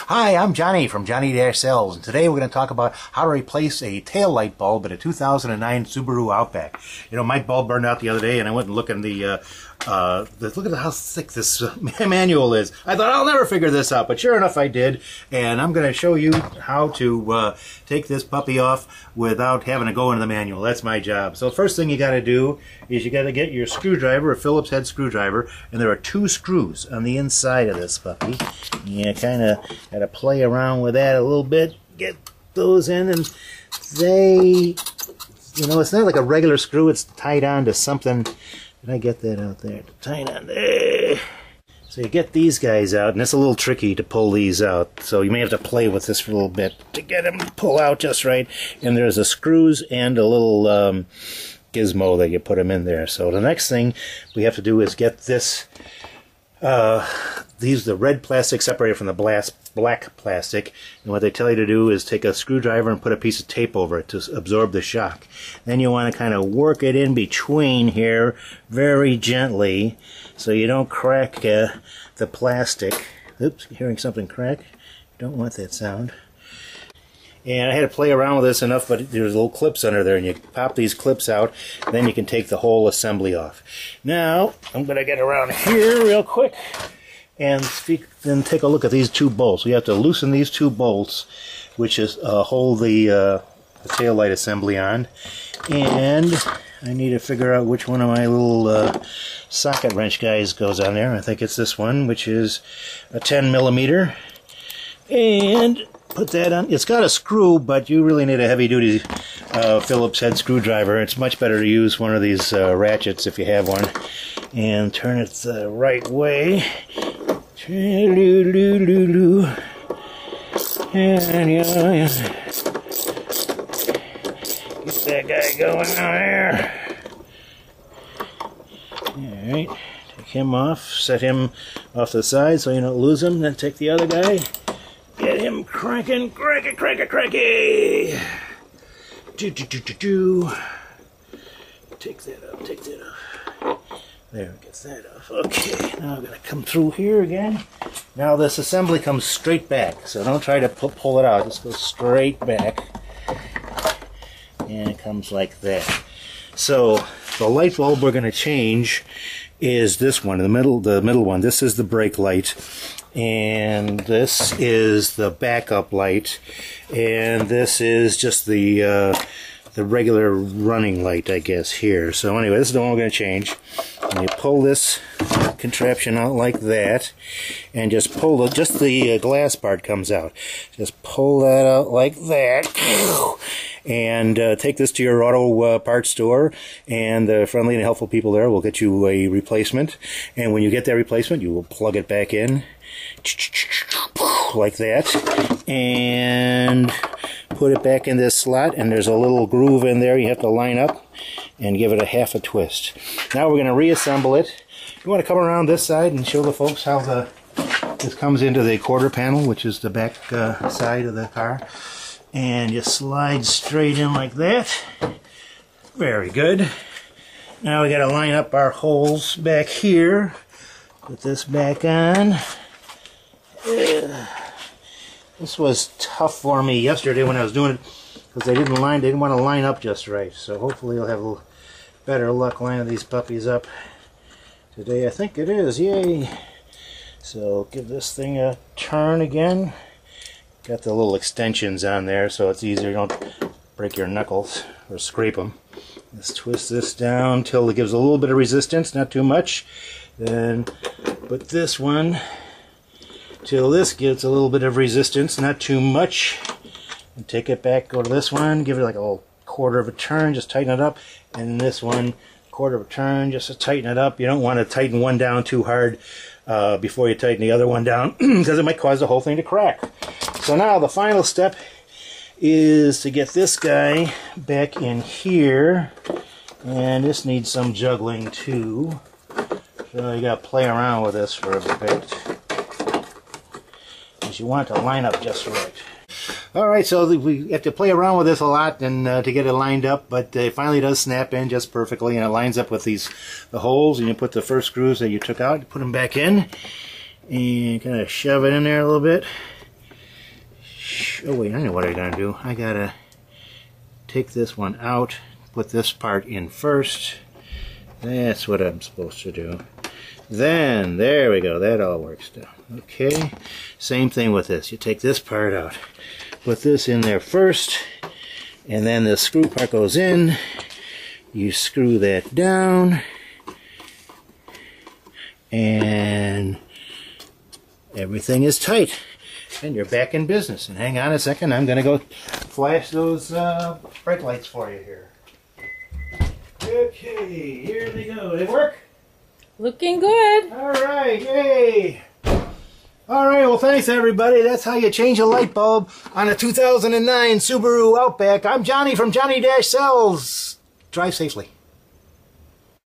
Hi, I'm Johnny from Johnny-Sells, and today we're going to talk about how to replace a tail light bulb in a 2009 Subaru Outback. You know, my bulb burned out the other day, and I went and looked in the look at how thick this manual is. I thought I'll never figure this out, but sure enough I did, and I'm going to show you how to take this puppy off without having to go into the manual. That's my job. So the first thing you got to do is you got to get your screwdriver, a Phillips head screwdriver, and there are 2 screws on the inside of this puppy. You kind of got to play around with that a little bit, get those in, and they, you know, it's not like a regular screw, it's tied on to something. Did I get that out there? Tight on there. So you get these guys out, and it's a little tricky to pull these out. So you may have to play with this for a little bit to get them to pull out just right. And there's a screws and a little gizmo that you put them in there. So the next thing we have to do is get this, the red plastic separated from the black plastic, and what they tell you to do is take a screwdriver and put a piece of tape over it to absorb the shock. Then you want to kind of work it in between here very gently so you don't crack the plastic. Oops, hearing something crack. Don't want that sound. And I had to play around with this enough, but there's little clips under there, and you pop these clips out, then you can take the whole assembly off. Now, I'm going to get around here real quick and then take a look at these 2 bolts. We have to loosen these 2 bolts, which is hold the tail light assembly on. And I need to figure out which one of my little socket wrench guys goes on there. I think it's this one, which is a 10mm. And put that on. It's got a screw, but you really need a heavy-duty Phillips head screwdriver. It's much better to use one of these ratchets if you have one. And turn it the right way. And yeah. Get that guy going there. Alright, take him off, set him off to the side so you don't lose him, then take the other guy, get him cranking, cranky. Do. Take that off, There, gets that off. Okay, now I'm going to come through here again. Now this assembly comes straight back, so don't try to pull it out. Just go straight back. And it comes like that. So the light bulb we're going to change is this one, the middle one. This is the brake light, and this is the backup light, and this is just the regular running light, I guess, here. So anyway, this is the one we're going to change. And you pull this contraption out like that, and just pull just the glass part comes out. Just pull that out like that, and take this to your auto parts store, and the friendly and helpful people there will get you a replacement. And when you get that replacement, you will plug it back in like that, and put it back in this slot, and there's a little groove in there you have to line up and give it a half a twist. Now we're going to reassemble it. You want to come around this side and show the folks how this comes into the quarter panel, which is the back side of the car, and you slide straight in like that. Very good. Now we got to line up our holes back here. Put this back on. This was tough for me yesterday when I was doing it, because they didn't want to line up just right. So hopefully you'll have a little better luck lining these puppies up today. I think it is. Yay! So give this thing a turn again. Got the little extensions on there so it's easier. You don't break your knuckles or scrape them. Let's twist this down till it gives a little bit of resistance, not too much. Then put this one till this gives a little bit of resistance, not too much. And take it back, go to this one, give it like a little quarter of a turn, just tighten it up. And this one, quarter of a turn, just to tighten it up. You don't want to tighten one down too hard before you tighten the other one down, because it might cause the whole thing to crack. So now the final step is to get this guy back in here, and this needs some juggling too. So you got to play around with this for a bit, because you want it to line up just right. Alright, so we have to play around with this a lot and to get it lined up, but it finally does snap in just perfectly, and it lines up with the holes, and you put the first screws that you took out, put them back in, and kind of shove it in there a little bit, Oh wait, I know what I gotta do. I gotta take this one out, put this part in first. That's what I'm supposed to do. Then, there we go, that all works down. Okay, same thing with this. You take this part out, put this in there first, and then the screw part goes in. You screw that down, and everything is tight. And you're back in business. And hang on a second, I'm going to go flash those brake lights for you here. Okay, here they go. They work? Looking good. All right, yay. All right, well, thanks, everybody. That's how you change a light bulb on a 2009 Subaru Outback. I'm Johnny from Johnny-Sells. Drive safely.